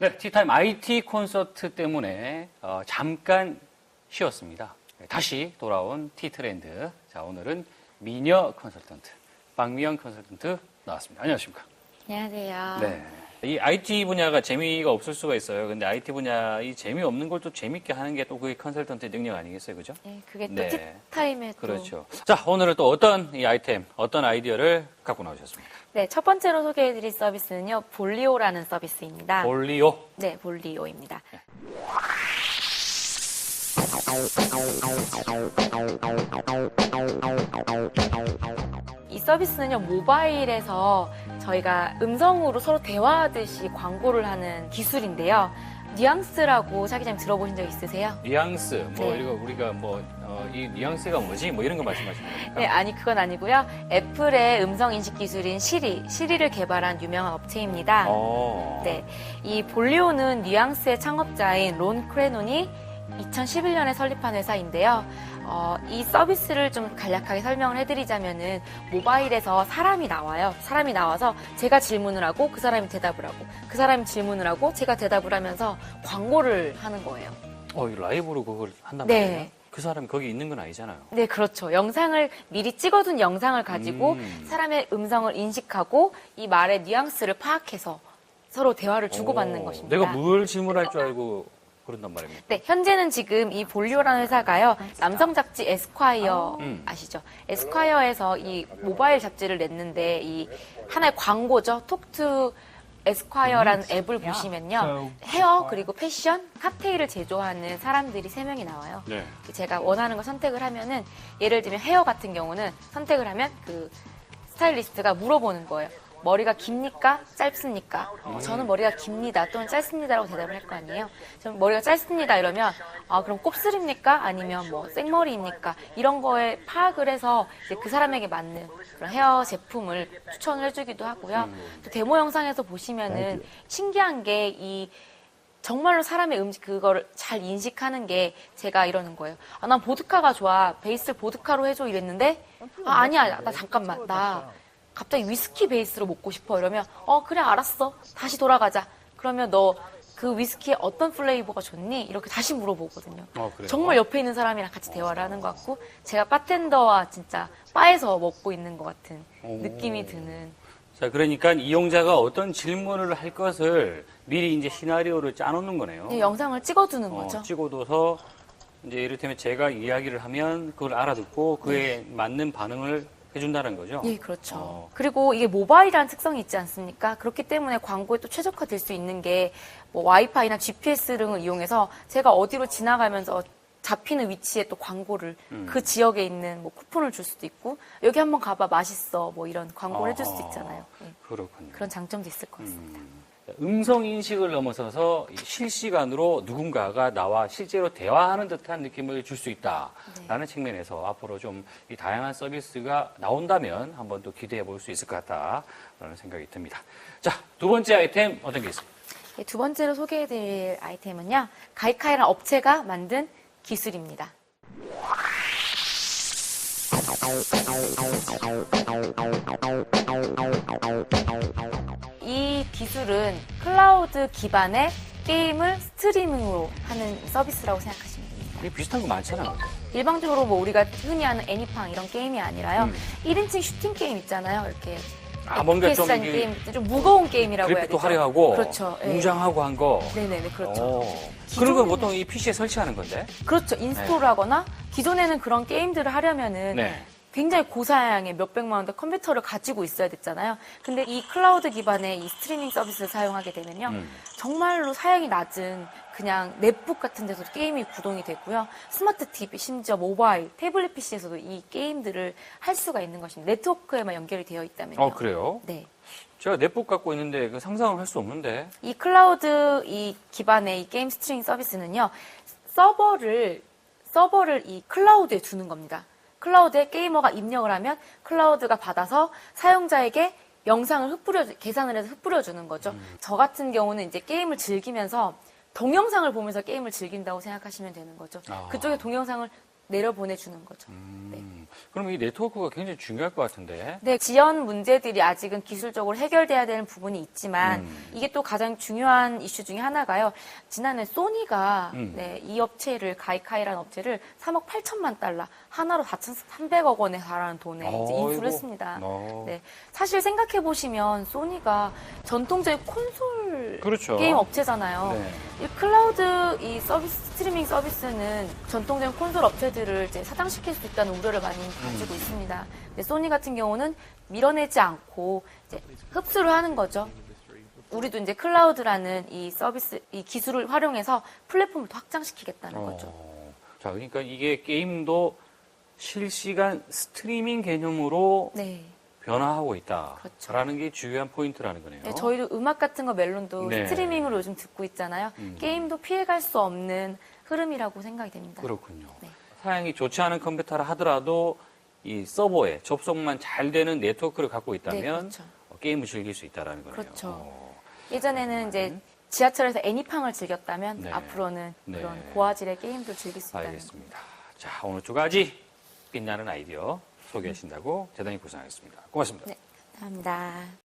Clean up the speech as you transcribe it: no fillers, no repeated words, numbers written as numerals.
네, 티타임 IT 콘서트 때문에 잠깐 쉬었습니다. 네, 다시 돌아온 티트렌드. 자, 오늘은 미녀 컨설턴트, 박미영 컨설턴트 나왔습니다. 안녕하십니까? 안녕하세요. 네. 이 IT 분야가 재미가 없을 수가 있어요. 근데 IT 분야 이 재미없는 걸 또 재밌게 하는 게 또 그게 컨설턴트의 능력 아니겠어요? 그죠? 네, 그게 또 네. 티타임에 또. 그렇죠. 자, 오늘은 또 어떤 이 아이템, 어떤 아이디어를 갖고 나오셨습니까? 네, 첫 번째로 소개해드릴 서비스는요, 볼리오라는 서비스입니다. 볼리오. 네, 볼리오입니다. 이 서비스는요, 모바일에서 저희가 음성으로 서로 대화하듯이 광고를 하는 기술인데요. 뉘앙스라고 차기자님 들어보신 적 있으세요? 뉘앙스, 뭐, 네. 이거 우리가 이 뉘앙스가 뭐지? 뭐 이런 거 말씀하시는 겁니까? 네, 아니, 그건 아니고요. 애플의 음성 인식 기술인 시리를 개발한 유명한 업체입니다. 네, 이 볼리오는 뉘앙스의 창업자인 론 크레논이 2011년에 설립한 회사인데요. 이 서비스를 좀 간략하게 설명을 해드리자면은 모바일에서 사람이 나와요. 사람이 나와서 제가 질문을 하고 그 사람이 대답을 하고 그 사람이 질문을 하고 제가 대답을 하면서 광고를 하는 거예요. 이 라이브로 그걸 한단 네. 말이에요? 그 사람이 거기 있는 건 아니잖아요. 네, 그렇죠. 영상을 미리 찍어둔 영상을 가지고 사람의 음성을 인식하고 이 말의 뉘앙스를 파악해서 서로 대화를 주고받는 것입니다. 내가 뭘 질문할 줄 알고 그런단 말입니다. 네, 현재는 지금 이 볼리오라는 회사가요, 남성 잡지 에스콰이어 아시죠? 에스콰이어에서 이 모바일 잡지를 냈는데 이 하나의 광고죠. 톡투 에스콰이어라는 앱을 보시면요, 헤어 그리고 패션, 칵테일을 제조하는 사람들이 3명이 나와요. 네. 제가 원하는 걸 선택을 하면은 예를 들면 헤어 같은 경우는 선택을 하면 그 스타일리스트가 물어보는 거예요. 머리가 깁니까? 짧습니까? 저는 머리가 깁니다. 또는 짧습니다라고 대답을 할 거 아니에요. 저는 머리가 짧습니다 이러면 그럼 곱슬입니까? 아니면 뭐 생머리입니까? 이런 거에 파악을 해서 이제 그 사람에게 맞는 그런 헤어 제품을 추천을 해주기도 하고요. 또 데모 영상에서 보시면은 신기한 게 이 정말로 사람의 그거를 잘 인식하는 게 제가 이러는 거예요. 난 보드카가 좋아. 베이스를 보드카로 해줘 이랬는데 아니야. 나 잠깐만. 나 갑자기 위스키 베이스로 먹고 싶어 이러면 그래 알았어 다시 돌아가자 그러면 너 그 위스키에 어떤 플레이버가 좋니? 이렇게 다시 물어보거든요. 그래요? 정말 옆에 있는 사람이랑 같이 대화를 하는 것 같고 제가 바텐더와 진짜 바에서 먹고 있는 것 같은 느낌이 드는. 자, 그러니까 이용자가 어떤 질문을 할 것을 미리 이제 시나리오를 짜놓는 거네요. 네, 영상을 찍어두는 거죠. 찍어둬서 이제 이를테면 제가 이야기를 하면 그걸 알아듣고 그에 맞는 반응을 해준다는 거죠? 예, 그렇죠. 그리고 이게 모바일이라는 특성이 있지 않습니까? 그렇기 때문에 광고에 또 최적화될 수 있는 게 뭐 와이파이나 GPS 등을 이용해서 제가 어디로 지나가면서 잡히는 위치에 또 광고를 그 지역에 있는 뭐 쿠폰을 줄 수도 있고 여기 한번 가봐 맛있어 뭐 이런 광고를 해줄 수도 있잖아요. 예. 그렇군요. 그런 장점도 있을 것 같습니다. 음성 인식을 넘어서서 실시간으로 누군가가 나와 실제로 대화하는 듯한 느낌을 줄 수 있다라는 측면에서 앞으로 좀 이 다양한 서비스가 나온다면 한번 또 기대해 볼 수 있을 것 같다라는 생각이 듭니다. 자, 두 번째 아이템 어떤 게 있습니까? 예, 두 번째로 소개해드릴 아이템은요, 가이카이라는 업체가 만든 기술입니다. 이 기술은 클라우드 기반의 게임을 스트리밍으로 하는 서비스라고 생각하시면 됩니다. 이게 비슷한 거 많잖아요. 일방적으로 뭐 우리가 흔히 하는 애니팡 이런 게임이 아니라요. 1인칭 슈팅 게임 있잖아요. 이렇게 뭔가 좀 게임, 좀 무거운 게임이라고 해야 그래픽도 되죠. 화려하고 그렇죠. 예. 웅장하고 한 거. 네네네, 그렇죠. 그런 건 보통 이 PC에 설치하는 건데. 그렇죠. 인스톨을 하거나 기존에는 그런 게임들을 하려면은 네. 굉장히 고사양의 몇백만 원대 컴퓨터를 가지고 있어야 됐잖아요. 근데 이 클라우드 기반의 이 스트리밍 서비스를 사용하게 되면요. 정말로 사양이 낮은 그냥 넷북 같은 데서도 게임이 구동이 되고요. 스마트 TV, 심지어 모바일, 태블릿 PC에서도 이 게임들을 할 수가 있는 것입니다. 네트워크에만 연결이 되어 있다면요. 그래요? 네. 제가 넷북 갖고 있는데 그 상상을 할 수 없는데. 이 클라우드 이 기반의 이 게임 스트리밍 서비스는요. 서버를 이 클라우드에 두는 겁니다. 클라우드에 게이머가 입력을 하면 클라우드가 받아서 사용자에게 영상을 계산을 해서 흩뿌려주는 거죠. 저 같은 경우는 이제 게임을 즐기면서 동영상을 보면서 게임을 즐긴다고 생각하시면 되는 거죠. 그쪽에 동영상을 내려보내주는 거죠. 네. 그럼 이 네트워크가 굉장히 중요할 것 같은데. 네, 지연 문제들이 아직은 기술적으로 해결돼야 되는 부분이 있지만 이게 또 가장 중요한 이슈 중에 하나가요. 지난해 소니가 네, 이 업체를 가이카이라는 업체를 3억 8천만 달러 하나로 4,300억 원에 달하는 돈에 이제 인수를 했습니다. 네, 사실 생각해 보시면 소니가 전통적인 콘솔 그렇죠. 게임 업체잖아요. 네. 이 클라우드 이 서비스 스트리밍 서비스는 전통적인 콘솔 업체들을 이제 사장시킬 수 있다는 우려를 많이 가지고 있습니다. 근데 소니 같은 경우는 밀어내지 않고 이제 흡수를 하는 거죠. 우리도 이제 클라우드라는 이 서비스, 이 기술을 활용해서 플랫폼을 더 확장시키겠다는 거죠. 자, 그러니까 이게 게임도 실시간 스트리밍 개념으로 네. 변화하고 있다라는 그렇죠. 게 중요한 포인트라는 거네요. 네, 저희도 음악 같은 거 멜론도 네. 스트리밍으로 요즘 듣고 있잖아요. 게임도 피해갈 수 없는 흐름이라고 생각이 됩니다. 그렇군요. 네. 사양이 좋지 않은 컴퓨터를 하더라도 이 서버에 접속만 잘 되는 네트워크를 갖고 있다면 네, 그렇죠. 게임을 즐길 수 있다는 거네요. 그렇죠. 예전에는 이제 지하철에서 애니팡을 즐겼다면 네. 앞으로는 네. 그런 고화질의 게임도 즐길 수 있다는 알겠습니다. 자, 오늘 두 가지 빛나는 아이디어 소개하신다고 대단히 고생하셨습니다. 고맙습니다. 네, 감사합니다.